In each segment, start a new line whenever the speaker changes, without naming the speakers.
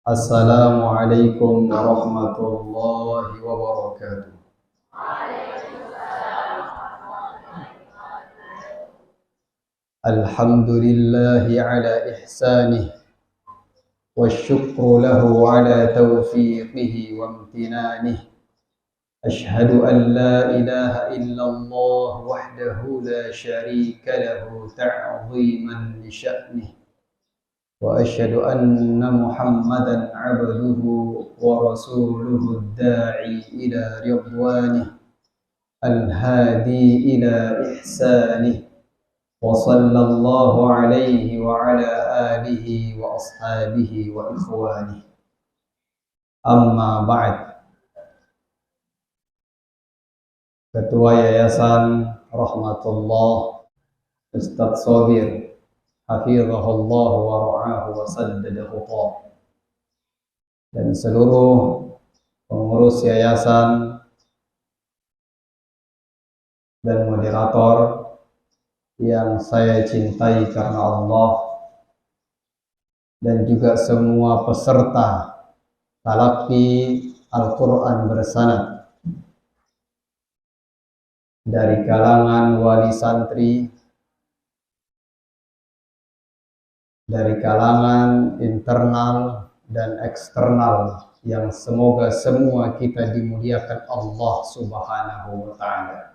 Assalamualaikum warahmatullahi wabarakatuh. Alhamdulillahi ala ihsanih wasyukru lahu ala taufiqihi wa amtinanih. Ashhadu an la ilaha illallah wahdahu la syarika lahu ta'ziman li sya'nih. وأشهد أن محمدا عبده ورسوله الداعي إلى رضوانه الهادي إلى إحسانه وصلى الله عليه وعلى آله وأصحابه وإخوانه أما بعد. Ketua Yayasan Rahmatullah Ustadz Sobir hafizahullah wa ra'ahu wa saddada khutah, dan seluruh pengurus yayasan dan moderator yang saya cintai karena Allah, dan juga semua peserta talaqi Al-Quran bersanad dari kalangan wali santri, dari kalangan internal dan eksternal, yang semoga semua kita dimuliakan Allah Subhanahu wa ta'ala.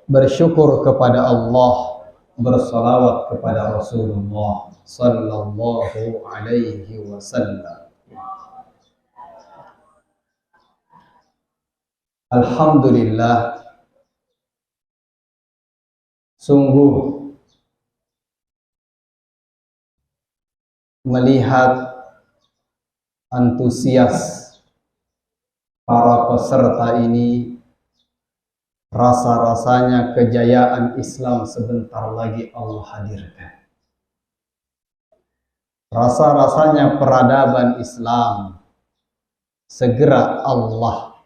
Bersyukur kepada Allah, bersalawat kepada Rasulullah sallallahu alaihi wasallam. Alhamdulillah, sungguh melihat antusias para peserta ini, rasa-rasanya kejayaan Islam sebentar lagi Allah hadirkan. Rasa-rasanya peradaban Islam segera Allah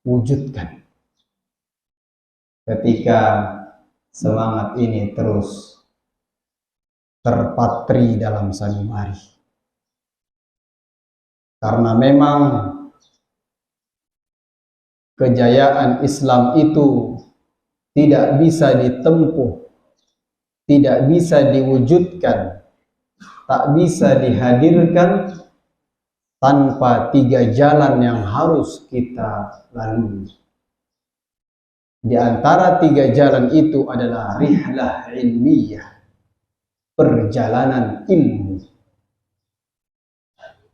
wujudkan ketika semangat ini terus terpatri dalam sanubari. Karena memang kejayaan Islam itu tidak bisa ditempuh, tidak bisa diwujudkan, tak bisa dihadirkan tanpa tiga jalan yang harus kita lalui. Di antara tiga jalan itu adalah rihlah ilmiyah, perjalanan ilmu.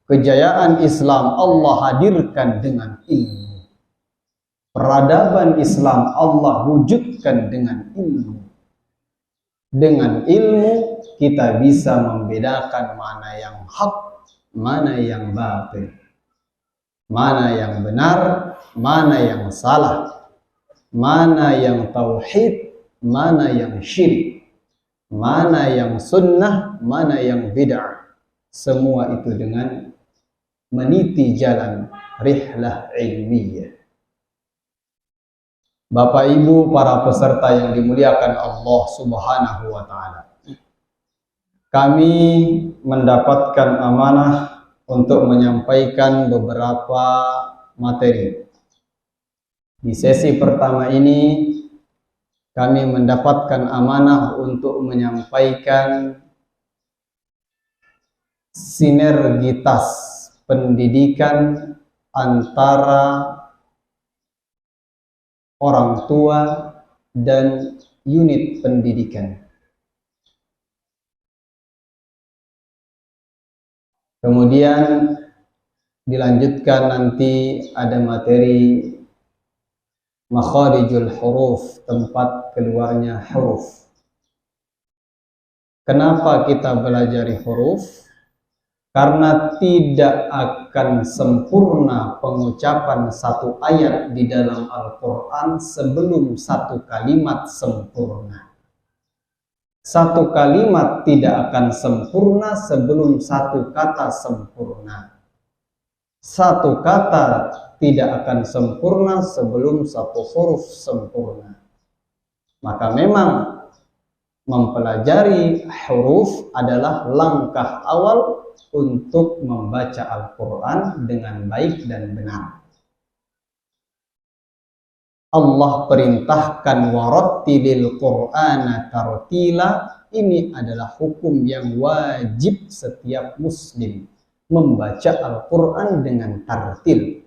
Kejayaan Islam Allah hadirkan dengan ilmu. Peradaban Islam Allah wujudkan dengan ilmu. Dengan ilmu kita bisa membedakan mana yang hak, mana yang batil, mana yang benar, mana yang salah, mana yang tauhid, mana yang syirik, mana yang sunnah, mana yang bid'ah. Semua itu dengan meniti jalan rihlah ilmiyah. Bapak Ibu para peserta yang dimuliakan Allah Subhanahu wa ta'ala, kami mendapatkan amanah untuk menyampaikan beberapa materi. Di sesi pertama ini kami mendapatkan amanah untuk menyampaikan sinergitas pendidikan antara orang tua dan unit pendidikan. Kemudian dilanjutkan nanti ada materi makharijul huruf, tempat keluarnya huruf. Kenapa kita belajar huruf? Karena tidak akan sempurna pengucapan satu ayat di dalam Al-Quran sebelum satu kalimat sempurna. Satu kalimat tidak akan sempurna sebelum satu kata sempurna. Satu kata tidak akan sempurna sebelum satu huruf sempurna. Maka memang mempelajari huruf adalah langkah awal untuk membaca Al-Quran dengan baik dan benar. Allah perintahkan warattilil Qur'ana tartila. Ini adalah hukum yang wajib setiap muslim, membaca Al-Quran dengan tartil.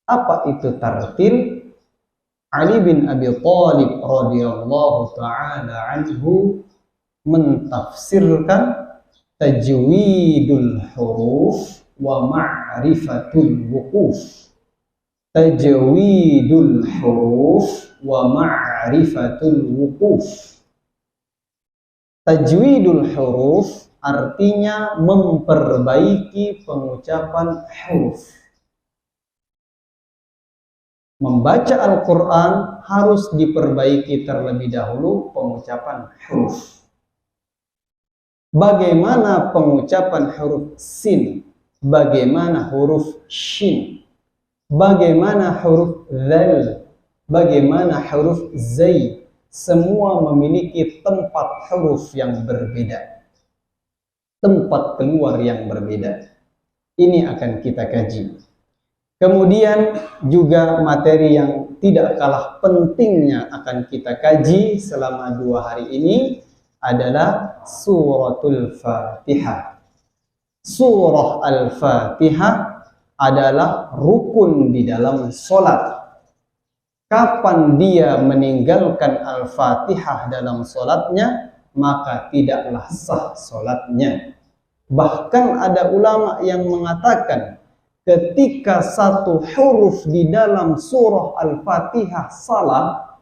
Apa itu tartil? Ali bin Abi Thalib radhiyallahu ta'ala anhu mentafsirkan tajwidul huruf wa ma'rifatul wuquf. Tajwidul huruf wa ma'rifatul wuquf. Tajwidul huruf artinya memperbaiki pengucapan huruf. Membaca Al-Quran harus diperbaiki terlebih dahulu pengucapan huruf. Bagaimana pengucapan huruf sin? Bagaimana huruf shin? Bagaimana huruf zal? Bagaimana huruf zai? Semua memiliki tempat huruf yang berbeda, tempat keluar yang berbeda. Ini akan kita kaji. Kemudian juga materi yang tidak kalah pentingnya akan kita kaji selama 2 hari ini adalah suratul Fatihah. Surah Al-Fatihah adalah rukun di dalam sholat. Kapan dia meninggalkan Al-Fatihah dalam sholatnya, maka tidaklah sah sholatnya. Bahkan ada ulama yang mengatakan ketika satu huruf di dalam surah Al-Fatihah salah,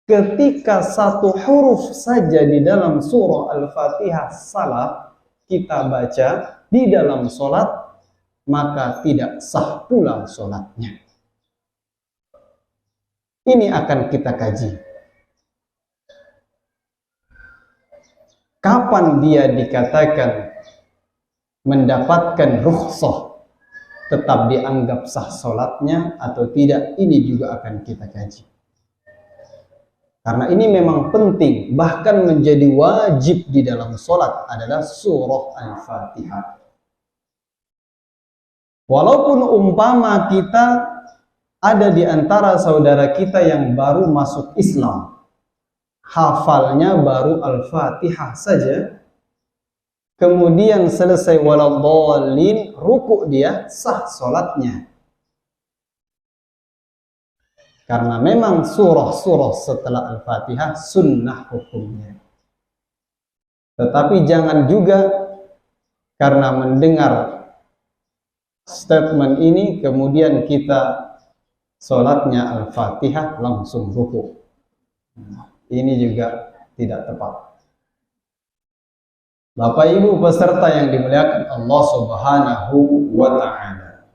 ketika satu huruf saja di dalam surah Al-Fatihah salah, kita baca di dalam sholat, maka tidak sah pula sholatnya. Ini akan kita kaji. Kapan dia dikatakan mendapatkan rukhsah, tetap dianggap sah sholatnya atau tidak, ini juga akan kita kaji. Karena ini memang penting, bahkan menjadi wajib di dalam sholat adalah surah Al-Fatihah. Walaupun umpama kita ada di antara saudara kita yang baru masuk Islam, hafalnya baru Al-Fatihah saja, kemudian selesai waladhdallin, ruku dia, sah sholatnya. Karena memang surah-surah setelah Al-Fatihah sunnah hukumnya. Tetapi jangan juga karena mendengar statement ini kemudian kita sholatnya Al-Fatihah langsung ruku. Ini juga tidak tepat. Bapak Ibu peserta yang dimuliakan Allah Subhanahu wa Ta'ala,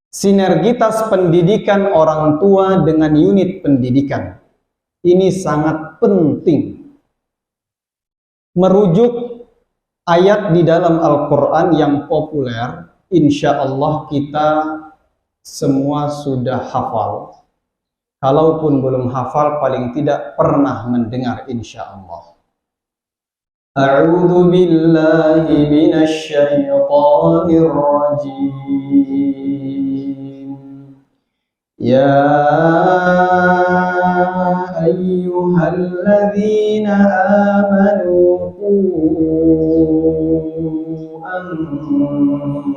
sinergitas pendidikan orang tua dengan unit pendidikan ini sangat penting. Merujuk ayat di dalam Al-Quran yang populer, insya Allah kita semua sudah hafal. Kalaupun belum hafal, paling tidak pernah mendengar insya Allah. A'udzu billahi minasy syaithanir rajim. Ya ayyuhalladzina amanu qu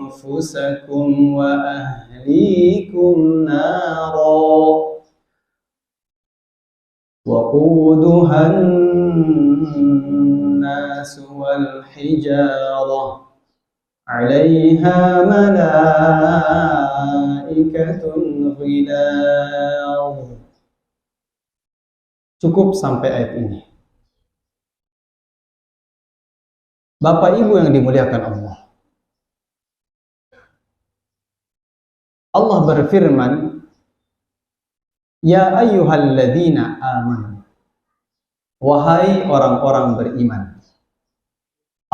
anfusakum wa ahlikum nara وقودها الناس والحجارة عليها ملائكة غلاظ. Cukup sampai ayat ini. Bapak Ibu yang dimuliakan Allah, Allah berfirman, Ya ayyuhalladzina amanu, wahai orang-orang beriman.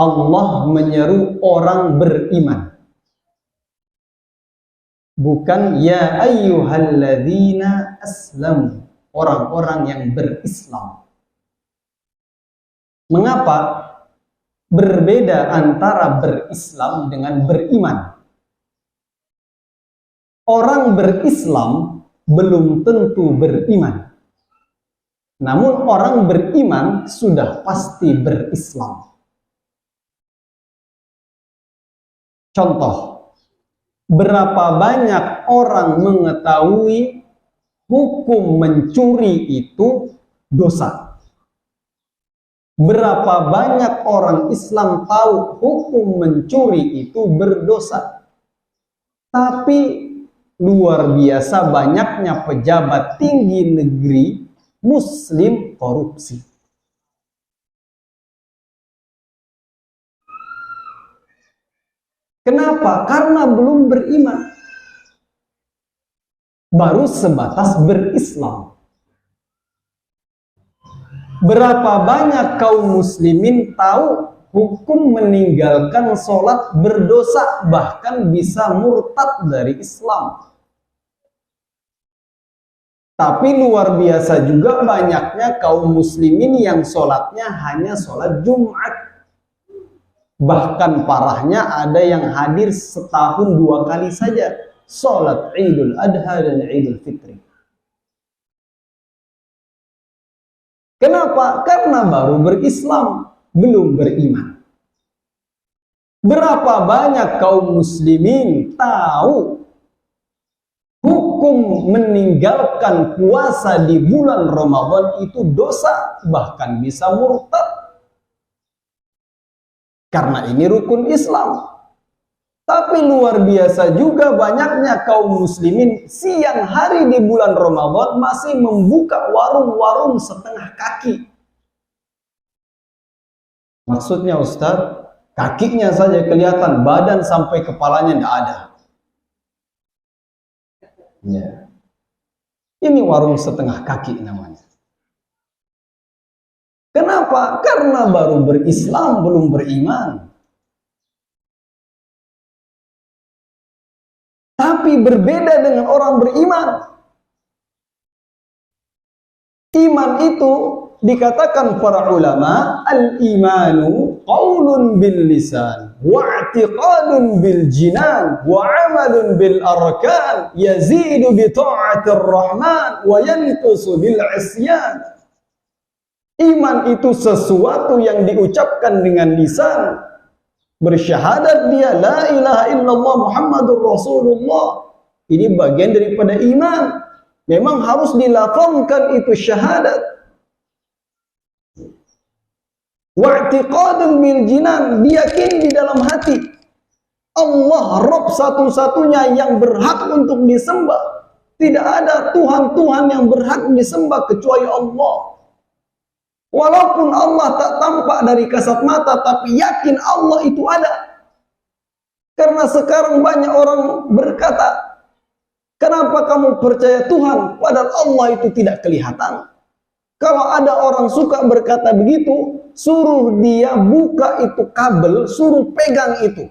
Allah menyeru orang beriman, bukan ya ayyuhalladzina aslamu, orang-orang yang berislam. Mengapa? berbeda antara berislam dengan beriman. Orang berislam belum tentu beriman. Namun orang beriman sudah pasti berislam. Contoh, berapa banyak orang mengetahui hukum mencuri itu dosa? Berapa banyak orang Islam tahu hukum mencuri itu berdosa? Tapi luar biasa banyaknya pejabat tinggi negeri Muslim korupsi. Kenapa? Karena belum beriman. Baru sebatas berislam. Berapa banyak kaum muslimin tahu hukum meninggalkan sholat berdosa, bahkan bisa murtad dari Islam. Tapi luar biasa juga banyaknya kaum muslimin yang sholatnya hanya sholat Jumat. Bahkan parahnya ada yang hadir setahun 2 kali saja, sholat Idul Adha dan Idul Fitri. Kenapa? Karena baru berislam, belum beriman. Berapa banyak kaum muslimin tahu hukum meninggalkan puasa di bulan Ramadan itu dosa, bahkan bisa murtad. Karena ini rukun Islam. Tapi luar biasa juga banyaknya kaum muslimin siang hari di bulan Ramadan masih membuka warung-warung setengah kaki. Maksudnya Ustaz, kakinya saja kelihatan, badan sampai kepalanya tidak ada. Ya. Ini warung setengah kaki namanya. Kenapa? Karena baru berislam, belum beriman. Tapi berbeda dengan orang beriman. Iman itu dikatakan para ulama, al-imanu qaulun bil lisan, wa i'tiqadun bil jinan, wa amalun bil arkan, yazidu bi ta'atir rahman, wa yanqusu bil isyan. Iman itu sesuatu yang diucapkan dengan lisan. Bersyahadat dia la ilaha illallah Muhammadur Rasulullah. Ini bagian daripada iman. Memang harus dilafalkan itu syahadat. Wa'tiqadun bil jinan, diyakini di dalam hati Allah Rabb satu-satunya yang berhak untuk disembah. Tidak ada Tuhan-Tuhan yang berhak disembah kecuali Allah. Walaupun Allah tak tampak dari kasat mata, tapi yakin Allah itu ada. Karena sekarang banyak orang berkata, kenapa kamu percaya Tuhan padahal Allah itu tidak kelihatan? Kalau ada orang suka berkata begitu, suruh dia buka itu kabel, suruh pegang itu.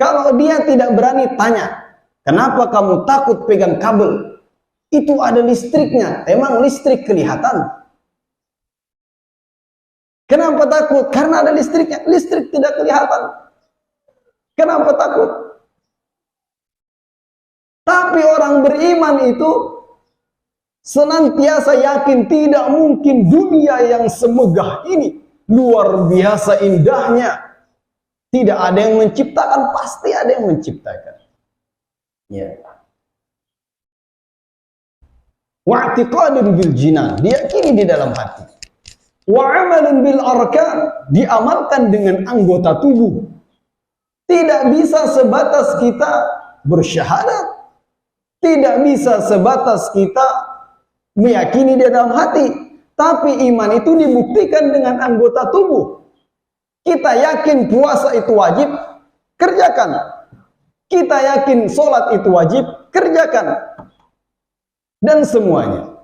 Kalau dia tidak berani, tanya, kenapa kamu takut pegang kabel? Itu ada listriknya, emang listrik kelihatan? Kenapa takut? Karena ada listriknya. Listrik tidak kelihatan. Kenapa takut? Tapi orang beriman itu senantiasa yakin tidak mungkin dunia yang semegah ini, luar biasa indahnya. Tidak ada yang menciptakan, pasti ada yang menciptakan. Ya. Wa'tiqadun bil jinan, diyakini di dalam hati. Wa amalun bil arkan, diamalkan dengan anggota tubuh. Tidak bisa sebatas kita bersyahadat. Tidak bisa sebatas kita meyakini di dalam hati. Tapi iman itu dibuktikan dengan anggota tubuh. Kita yakin puasa itu wajib, kerjakan. Kita yakin sholat itu wajib, kerjakan. Dan semuanya.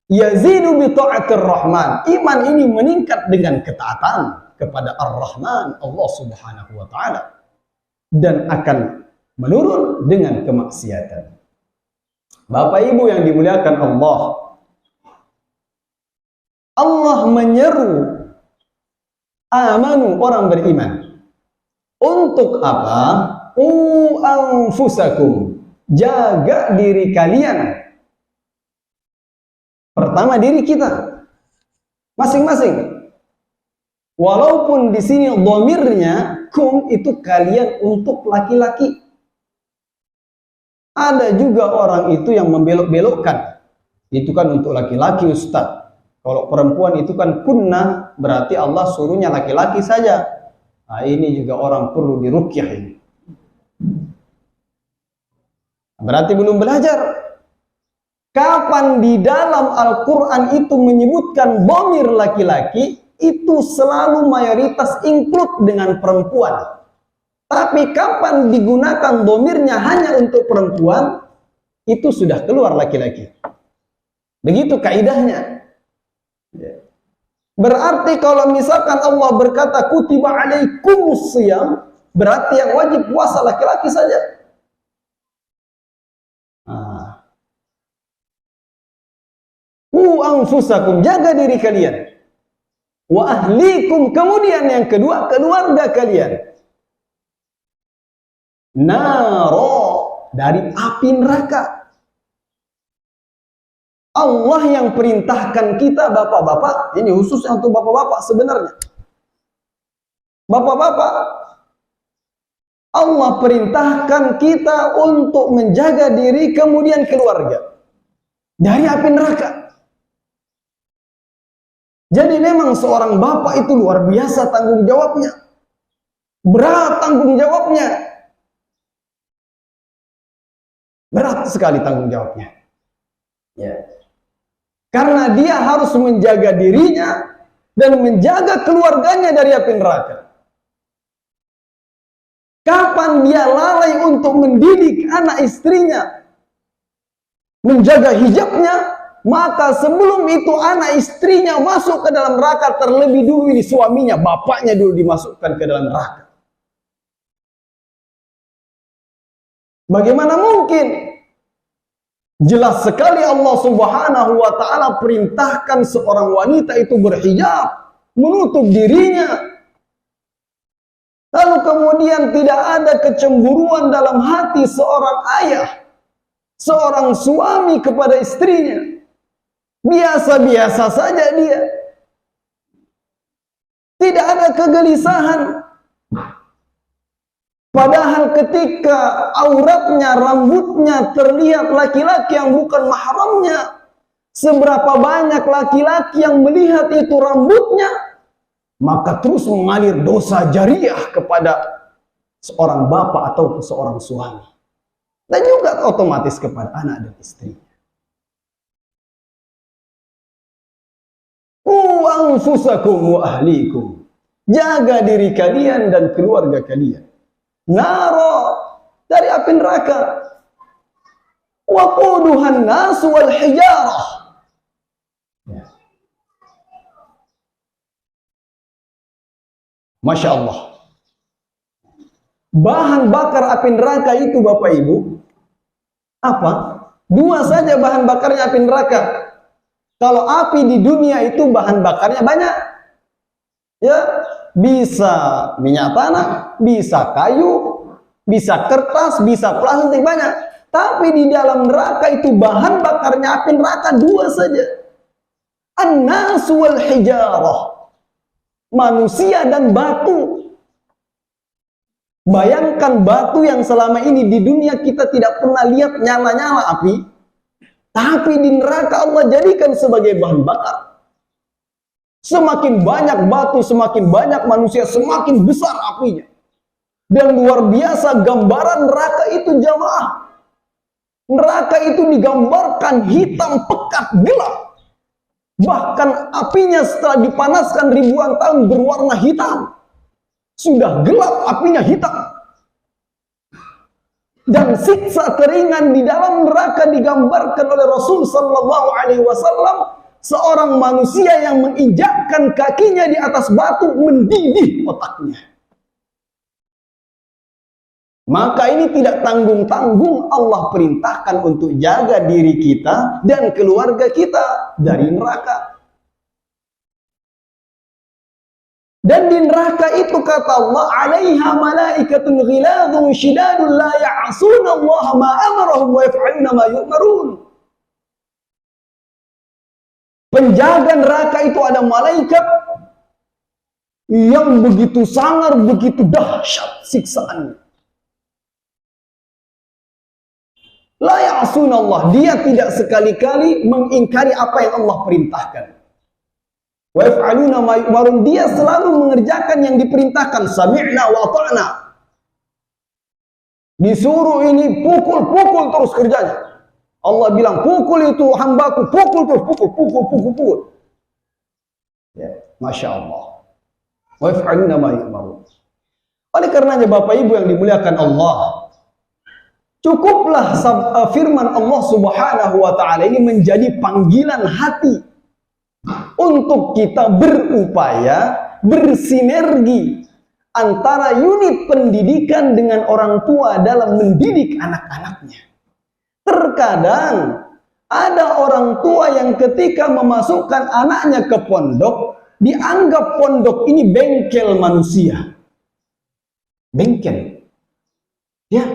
Yazidu bi ta'atir rahman. Iman ini meningkat dengan ketaatan kepada Ar-Rahman, Allah Subhanahu wa taala, dan akan menurun dengan kemaksiatan. Bapak Ibu yang dimuliakan Allah, Allah menyeru Amanu, orang beriman. Untuk apa? Anfusakum, jaga diri kalian. Pertama diri kita masing-masing. Walaupun di sini dhamirnya kum itu kalian untuk laki-laki. Ada juga orang itu yang membelok-belokkan. Itu kan untuk laki-laki, Ustaz. Kalau perempuan itu kan kunna, berarti Allah suruhnya laki-laki saja. Nah, ini juga orang perlu diruqyah ini. Berarti belum belajar. Kapan di dalam Al-Quran itu menyebutkan dhamir laki-laki, itu selalu mayoritas include dengan perempuan. Tapi kapan digunakan dhamirnya hanya untuk perempuan, itu sudah keluar laki-laki. Begitu kaidahnya. Berarti kalau misalkan Allah berkata kutiba alaikumus shiyam, berarti yang wajib puasa laki-laki saja. Anfusakum, jaga diri kalian. Wa ahlikum, kemudian yang kedua, keluarga kalian. Naro, dari api neraka. Allah yang perintahkan kita, bapak-bapak, ini khususnya untuk bapak-bapak sebenarnya. Bapak-bapak, Allah perintahkan kita untuk menjaga diri kemudian keluarga dari api neraka. Jadi memang seorang bapak itu luar biasa tanggung jawabnya. Berat tanggung jawabnya. Berat sekali tanggung jawabnya. Ya. Karena dia harus menjaga dirinya dan menjaga keluarganya dari api neraka. Kapan dia lalai untuk mendidik anak istrinya, menjaga hijabnya, maka sebelum itu anak istrinya masuk ke dalam neraka, terlebih dulu ini suaminya, bapaknya dulu dimasukkan ke dalam neraka. Bagaimana mungkin? Jelas sekali Allah Subhanahu wa ta'ala perintahkan seorang wanita itu berhijab, menutup dirinya. Lalu kemudian tidak ada kecemburuan dalam hati seorang ayah, seorang suami kepada istrinya. Biasa-biasa saja dia. Tidak ada kegelisahan. Padahal ketika auratnya, rambutnya terlihat laki-laki yang bukan mahramnya, seberapa banyak laki-laki yang melihat itu rambutnya, maka terus mengalir dosa jariah kepada seorang bapak atau seorang suami. Dan juga otomatis kepada anak dan istri. Anfusakum wa ahlikum, jaga diri kalian dan keluarga kalian. Naro, dari api neraka. Waquduhan nas wal hijarah. Masya Allah. Bahan bakar api neraka itu Bapak Ibu, apa? Dua saja bahan bakarnya api neraka. Kalau api di dunia itu bahan bakarnya banyak. Ya, bisa minyak tanah, bisa kayu, bisa kertas, bisa plastik, banyak. Tapi di dalam neraka itu bahan bakarnya api neraka dua saja. An-nas wal hijarah. Manusia dan batu. Bayangkan batu yang selama ini di dunia kita tidak pernah lihat nyala-nyala api. Tapi di neraka Allah jadikan sebagai bahan bakar. Semakin banyak batu, semakin banyak manusia, semakin besar apinya. Dan luar biasa gambaran neraka itu jamaah. Neraka itu digambarkan hitam pekat gelap. Bahkan apinya setelah dipanaskan ribuan tahun berwarna hitam. Sudah gelap apinya hitam. Dan siksa teringan di dalam neraka digambarkan oleh Rasul sallallahu alaihi wasallam, seorang manusia yang menginjakkan kakinya di atas batu mendidih otaknya. Maka ini tidak tanggung-tanggung Allah perintahkan untuk jaga diri kita dan keluarga kita dari neraka. Dan di neraka itu kata Allah, "'alaiha malaikatun ghiladun shidadun la ya'suna Allah ma amarahum wa yaf'aluna ma yu'marun." Penjaga neraka itu ada malaikat yang begitu sangar, begitu dahsyat siksaannya. La ya'suna Allah, dia tidak sekali-kali mengingkari apa yang Allah perintahkan. Wa yaf'aluna ma yu'marun, dia selalu mengerjakan yang diperintahkan. Sami'na wa ata'na. Disuruh ini pukul terus kerjanya. Allah bilang pukul itu hambaku, pukul terus, pukul. Ya, Masya Allah. Wa yaf'aluna ma yu'marun. Oleh karenanya Bapak Ibu yang dimuliakan Allah, cukuplah firman Allah Subhanahu wa taala ini menjadi panggilan hati untuk kita berupaya bersinergi antara unit pendidikan dengan orang tua dalam mendidik anak-anaknya. Terkadang ada orang tua yang ketika memasukkan anaknya ke pondok, dianggap pondok ini bengkel manusia. Bengkel. Ya.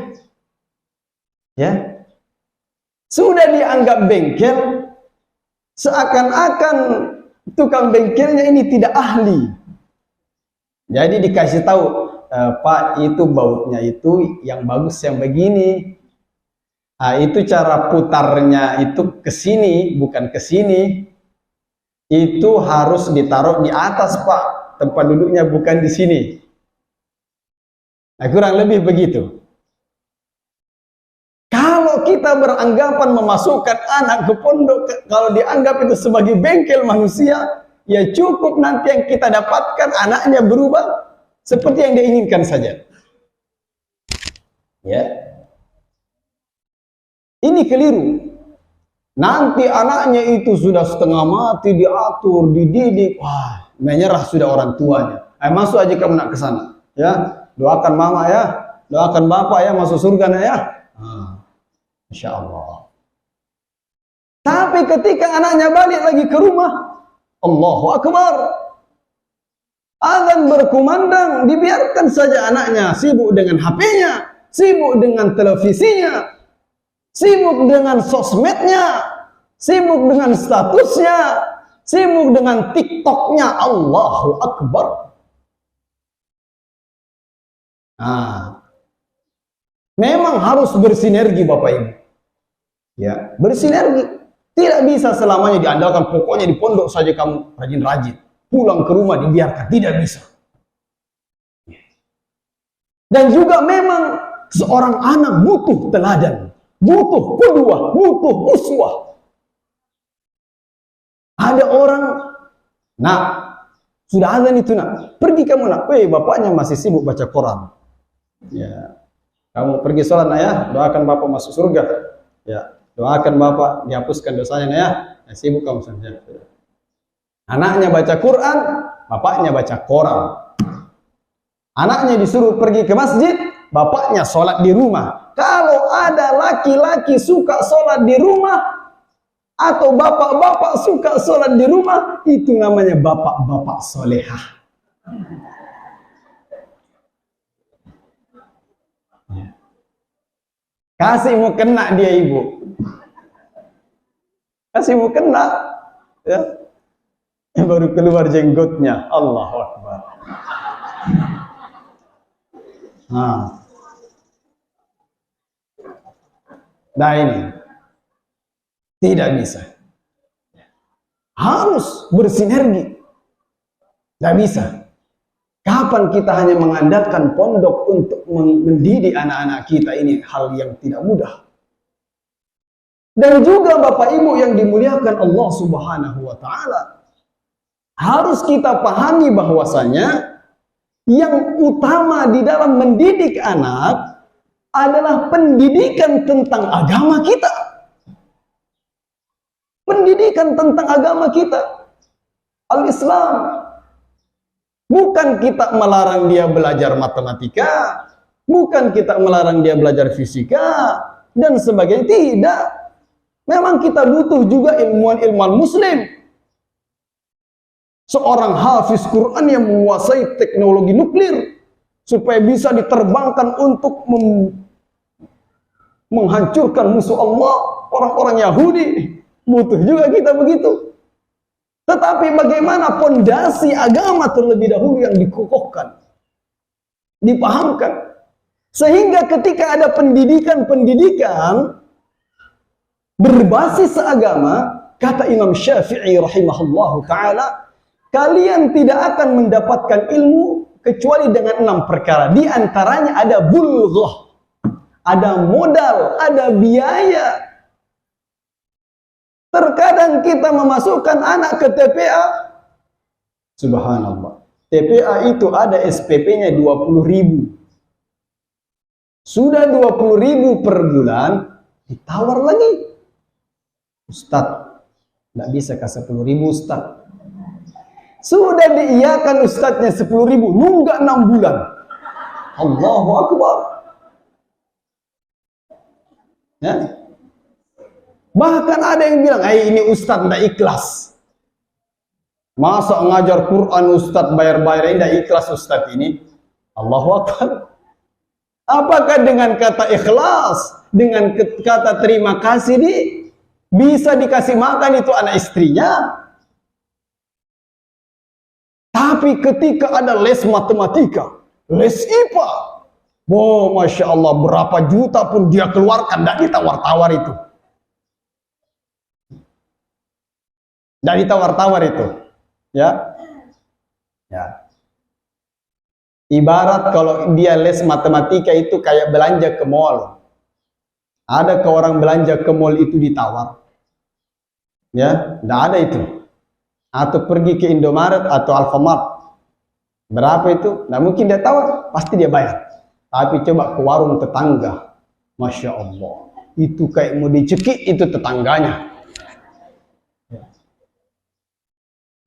Sudah dianggap bengkel, seakan-akan tukang bengkelnya ini tidak ahli. Jadi dikasih tahu, Pak, itu bautnya itu yang bagus yang begini. Nah, itu cara putarnya itu ke sini, bukan ke sini. Itu harus ditaruh di atas, Pak. Tempat duduknya bukan di sini. Nah, kurang lebih begitu. Kalau kita beranggapan memasukkan anak ke pondok, kalau dianggap itu sebagai bengkel manusia, ya cukup nanti yang kita dapatkan anaknya berubah seperti yang dia inginkan saja. Ya. Ini keliru. Nanti anaknya itu sudah setengah mati, diatur, dididik. Wah, menyerah sudah orang tuanya. Masuk aja kamu nak ke sana. Ya, doakan mama ya, doakan bapak ya, masuk surga ya. Insya Allah. Tapi ketika anaknya balik lagi ke rumah, Allahu Akbar, azan berkumandang, dibiarkan saja anaknya sibuk dengan HP-nya, sibuk dengan televisinya, sibuk dengan sosmednya, sibuk dengan statusnya, sibuk dengan TikToknya. Allahu Akbar. Memang harus bersinergi Bapak Ibu. Ya, bersinergi. Tidak bisa selamanya diandalkan pokoknya di pondok saja kamu rajin-rajin. Pulang ke rumah dibiarkan, tidak bisa. Dan juga memang seorang anak butuh teladan, butuh qudwah, butuh uswah. Ada orang, nak, sudah azan itu nak, pergi kamu nak. Bapaknya masih sibuk baca Quran. Ya, kamu pergi sholat nak ya, doakan bapak masuk surga. Ya, doakan bapak dihapuskan dosanya nak ya. Sibuk kamu saja. Anaknya baca Quran, bapaknya baca Quran. Anaknya disuruh pergi ke masjid, bapaknya sholat di rumah. Kalau ada laki-laki suka sholat di rumah, atau bapak-bapak suka sholat di rumah, itu namanya bapak-bapak solehah. Kasih mau kena dia ibu. Kasih mau kena. Ya. Baru keluar jenggotnya. Allahu Akbar. Nah ini. Tidak bisa. Harus bersinergi. Tidak bisa. Kapan kita hanya mengandalkan pondok untuk mendidik anak-anak kita, ini hal yang tidak mudah. Dan juga Bapak Ibu yang dimuliakan Allah Subhanahu wa taala, harus kita pahami bahwasanya yang utama di dalam mendidik anak adalah pendidikan tentang agama kita. Pendidikan tentang agama kita. Al-Islam. Bukan kita melarang dia belajar matematika, bukan kita melarang dia belajar fisika, dan sebagainya. Tidak. Memang kita butuh juga ilmuwan-ilmuwan muslim. Seorang hafiz Quran yang menguasai teknologi nuklir supaya bisa diterbangkan untuk menghancurkan musuh Allah, orang-orang Yahudi. Butuh juga kita begitu. Tetapi bagaimana pondasi agama terlebih dahulu yang dikokohkan, dipahamkan. Sehingga ketika ada pendidikan-pendidikan berbasis agama, kata Imam Syafi'i rahimahullahu ta'ala, kalian tidak akan mendapatkan ilmu kecuali dengan 6 perkara. Di antaranya ada bulghah, ada modal, ada biaya. Terkadang kita memasukkan anak ke TPA. Subhanallah. TPA itu ada SPP-nya 20.000. Sudah 20.000 per bulan, ditawar lagi. Ustadz, tidak bisa kasih 10.000 Ustadz. Sudah diiyakan Ustadznya 10.000, nunggak 6 bulan. Allahu Akbar. Ya. Bahkan ada yang bilang, ini Ustadz tidak ikhlas. Masa ngajar Quran Ustadz bayar-bayar, tidak ikhlas Ustadz ini. Allahu Akbar. Apakah dengan kata ikhlas, dengan kata terima kasih bisa dikasih makan itu anak istrinya? Tapi ketika ada les matematika, les IPA, oh Masya Allah, berapa juta pun dia keluarkan, tidak ditawar-tawar itu. Tidak ditawar-tawar itu. Ya. Ibarat kalau dia les matematika itu kayak belanja ke mall. Ada ke orang belanja ke mall itu ditawar? Ya, tidak ada itu. Atau pergi ke Indomaret atau Alfamart. Berapa itu? Nah mungkin dia tawar, pasti dia bayar. Tapi coba ke warung tetangga. Masya Allah. Itu kayak mau dicekik itu tetangganya.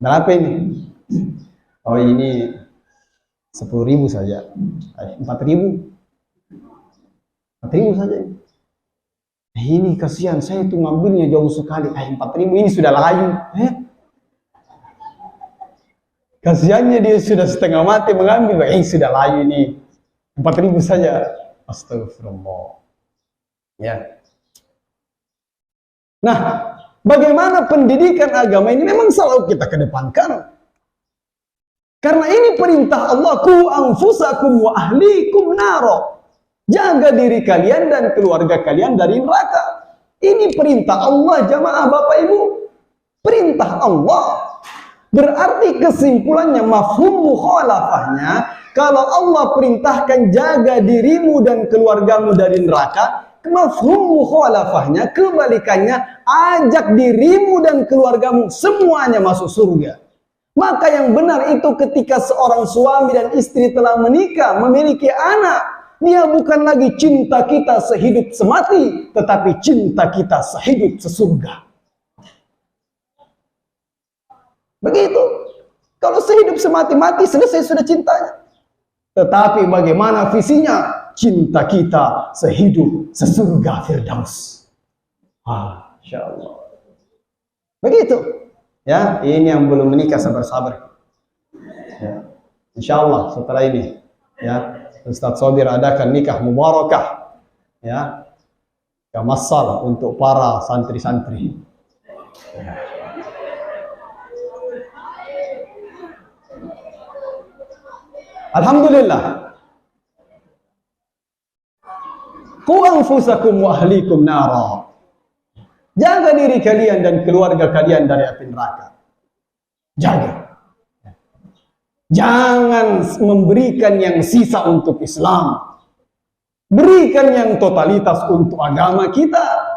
Berapa ini? Oh ini 10.000 saja. 4.000. 4.000 saja. Ini kasihan, saya itu ngambilnya jauh sekali. 4.000 ini sudah layu. Kasihannya dia sudah setengah mati mengambil. Sudah layu ini. 4.000 saja. Astagfirullah. Ya. Nah, bagaimana pendidikan agama ini memang selalu kita kedepankan. Karena ini perintah Allah, ku anfusakum wa ahlikum naro. Jaga diri kalian dan keluarga kalian dari neraka. Ini perintah Allah, jamaah Bapak Ibu. Perintah Allah. Berarti kesimpulannya, mafhum mukhalafahnya, kalau Allah perintahkan jaga dirimu dan keluargamu dari neraka, mafhum mukhalafahnya, kebalikannya, ajak dirimu dan keluargamu semuanya masuk surga. Maka yang benar itu ketika seorang suami dan istri telah menikah, memiliki anak, dia bukan lagi cinta kita sehidup semati, tetapi cinta kita sehidup sesurga. Begitu. Kalau sehidup semati-mati, selesai sudah cintanya. Tetapi bagaimana visinya? Cinta kita sehidup sesurga Firdaus. Masya Allah. Begitu. Ya, ini yang belum menikah sabar-sabar. Ya. Insya Allah setelah ini, ya, Ustadz Sobir adakan nikah mubarakah, ya, kamassal untuk para santri-santri. Ya. Alhamdulillah. Qu anfusakum wa ahlikum nara. Jaga diri kalian dan keluarga kalian dari api neraka. Jaga. Jangan memberikan yang sisa untuk Islam. Berikan yang totalitas untuk agama kita.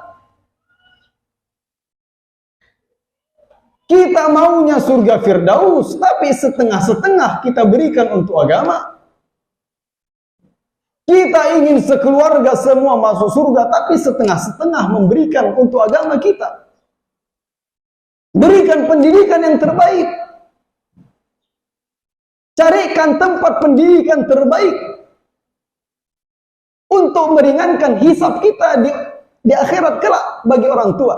Kita maunya surga Firdaus, tapi setengah-setengah kita berikan untuk agama. Kita ingin sekeluarga semua masuk surga, tapi setengah-setengah memberikan untuk agama kita. Berikan pendidikan yang terbaik. Carikan tempat pendidikan terbaik untuk meringankan hisab kita di akhirat kelak bagi orang tua.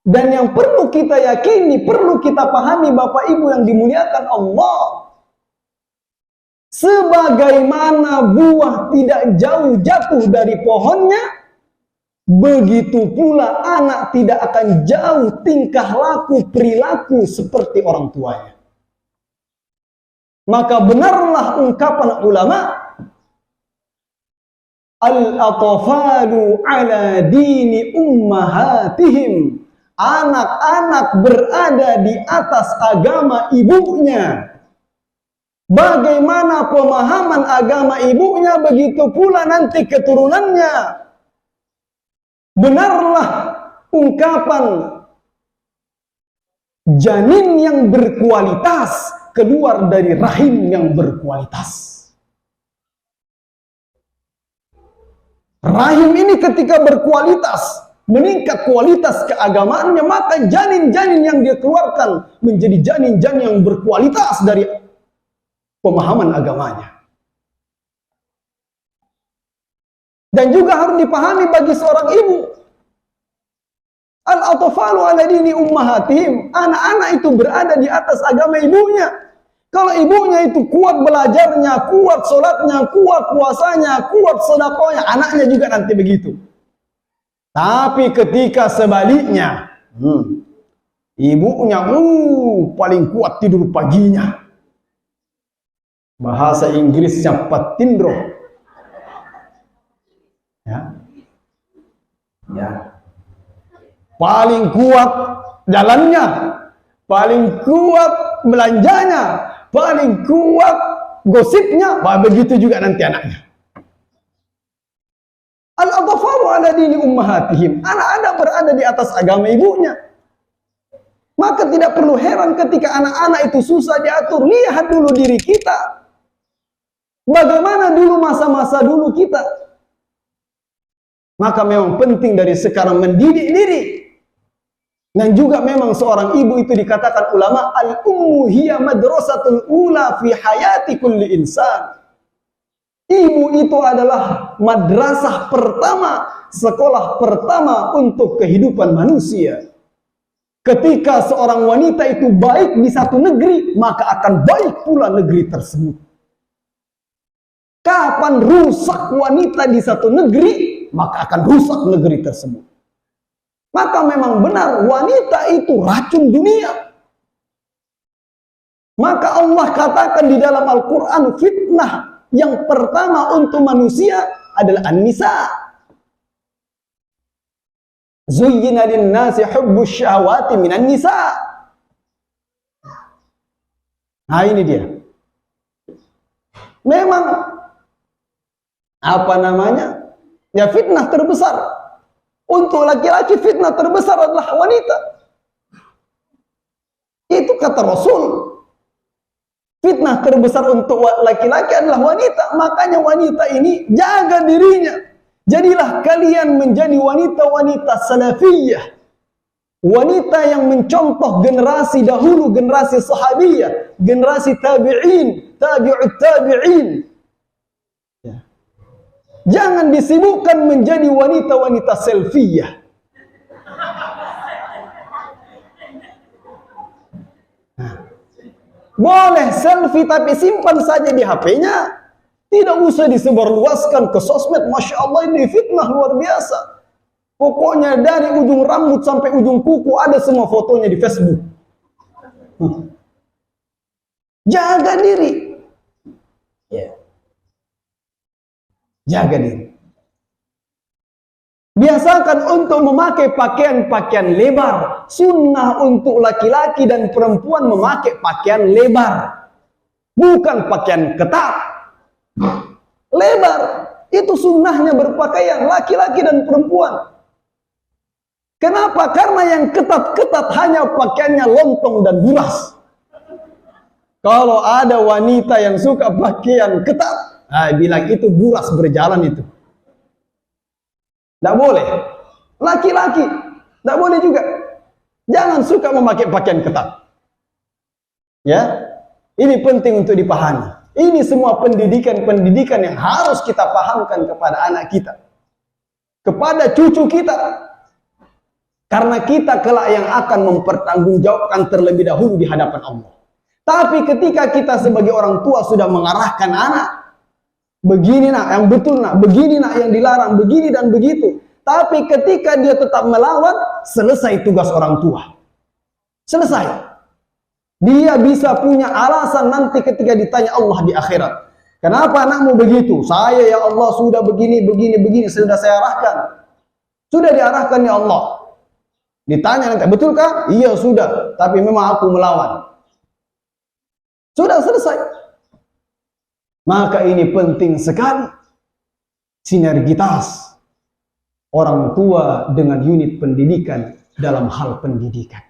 Dan yang perlu kita yakini, perlu kita pahami Bapak Ibu yang dimuliakan Allah, sebagaimana buah tidak jauh jatuh dari pohonnya, begitu pula anak tidak akan jauh tingkah laku perilaku seperti orang tuanya. Maka benarlah ungkapan ulama, al-atfalu ala dini ummahatihim. Anak-anak berada di atas agama ibunya. Bagaimana pemahaman agama ibunya, begitu pula nanti keturunannya. Benarlah ungkapan janin yang berkualitas keluar dari rahim yang berkualitas. Rahim ini ketika berkualitas, meningkat kualitas keagamaannya, maka janin-janin yang dia keluarkan menjadi janin-janin yang berkualitas dari pemahaman agamanya. Dan juga harus dipahami bagi seorang ibu, al-atfalu ala dini ummahatihim. Anak-anak itu berada di atas agama ibunya. Kalau ibunya itu kuat belajarnya, kuat sholatnya, kuat puasanya, kuat sedekahnya, anaknya juga nanti begitu. Tapi ketika sebaliknya, ibunya paling kuat tidur paginya. Bahasa Inggrisnya patindro. Ya. Paling kuat jalannya, paling kuat belanjanya, paling kuat gosipnya. Begitu juga nanti anaknya. Al-atfalu ala dini ummahatihim. Anak-anak berada di atas agama ibunya. Maka tidak perlu heran ketika anak-anak itu susah diatur. Lihat dulu diri kita. Bagaimana dulu masa-masa dulu kita. Maka memang penting dari sekarang mendidik diri. Dan juga memang seorang ibu itu dikatakan ulama, al-ummu hiya madrasatul ula fi hayati kulli insan. Ibu itu adalah madrasah pertama, sekolah pertama untuk kehidupan manusia. Ketika seorang wanita itu baik di satu negeri, maka akan baik pula negeri tersebut. Kapan rusak wanita di satu negeri, maka akan rusak negeri tersebut. Maka memang benar wanita itu racun dunia. Maka Allah katakan di dalam Al-Quran, fitnah yang pertama untuk manusia adalah an-nisa. Zuyyina lin-nasi hubbus syahawati minan nisa. Nah ini dia. Memang apa namanya? Ya fitnah terbesar. Untuk laki-laki fitnah terbesar adalah wanita. Itu kata Rasul. Fitnah terbesar untuk laki-laki adalah wanita. Makanya wanita ini jaga dirinya. Jadilah kalian menjadi wanita-wanita salafiyah. Wanita yang mencontoh generasi dahulu, generasi sahabiyah, generasi tabi'in, tabi'ut tabi'in. Ya. Jangan disibukkan menjadi wanita-wanita selfiyah. Boleh selfie tapi simpan saja di HP-nya. Tidak usah disebarluaskan ke sosmed. Masya Allah ini fitnah luar biasa. Pokoknya dari ujung rambut sampai ujung kuku ada semua fotonya di Facebook. Jaga diri. Yeah. Jaga diri. Biasakan untuk memakai pakaian-pakaian lebar. Sunnah untuk laki-laki dan perempuan memakai pakaian lebar. Bukan pakaian ketat. Lebar. Itu sunnahnya berpakaian laki-laki dan perempuan. Kenapa? Karena yang ketat-ketat hanya pakaiannya lontong dan buras. Kalau ada wanita yang suka pakaian ketat, bilang itu buras berjalan itu. Tidak boleh. Laki-laki tidak boleh juga. Jangan suka memakai pakaian ketat. Ya, ini penting untuk dipahami. Ini semua pendidikan-pendidikan yang harus kita pahamkan kepada anak kita, kepada cucu kita. Karena kita kelak yang akan mempertanggungjawabkan terlebih dahulu di hadapan Allah. Tapi ketika kita sebagai orang tua sudah mengarahkan anak, begini nak, yang betul nak, begini nak, yang dilarang, begini dan begitu. Tapi ketika dia tetap melawan, selesai tugas orang tua. Selesai. Dia bisa punya alasan nanti ketika ditanya Allah di akhirat. Kenapa anakmu begitu? Saya ya Allah sudah begini, sudah saya arahkan. Sudah diarahkan ya Allah. Ditanya nanti, betulkah? Iya sudah, tapi memang aku melawan. Sudah selesai. Maka ini penting sekali sinergitas orang tua dengan unit pendidikan dalam hal pendidikan.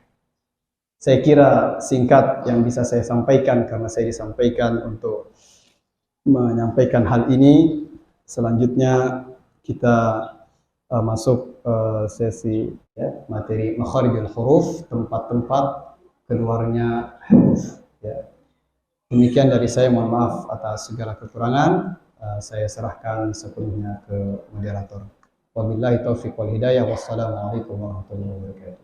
Saya kira singkat yang bisa saya sampaikan karena saya disampaikan untuk menyampaikan hal ini. Selanjutnya kita masuk sesi materi makharijul huruf, tempat-tempat keluarnya huruf. Ya. Demikian dari saya, mohon maaf atas segala kekurangan. Saya serahkan sepenuhnya ke moderator. Wabillahi taufiq wal hidayah. Wassalamualaikum warahmatullahi wabarakatuh.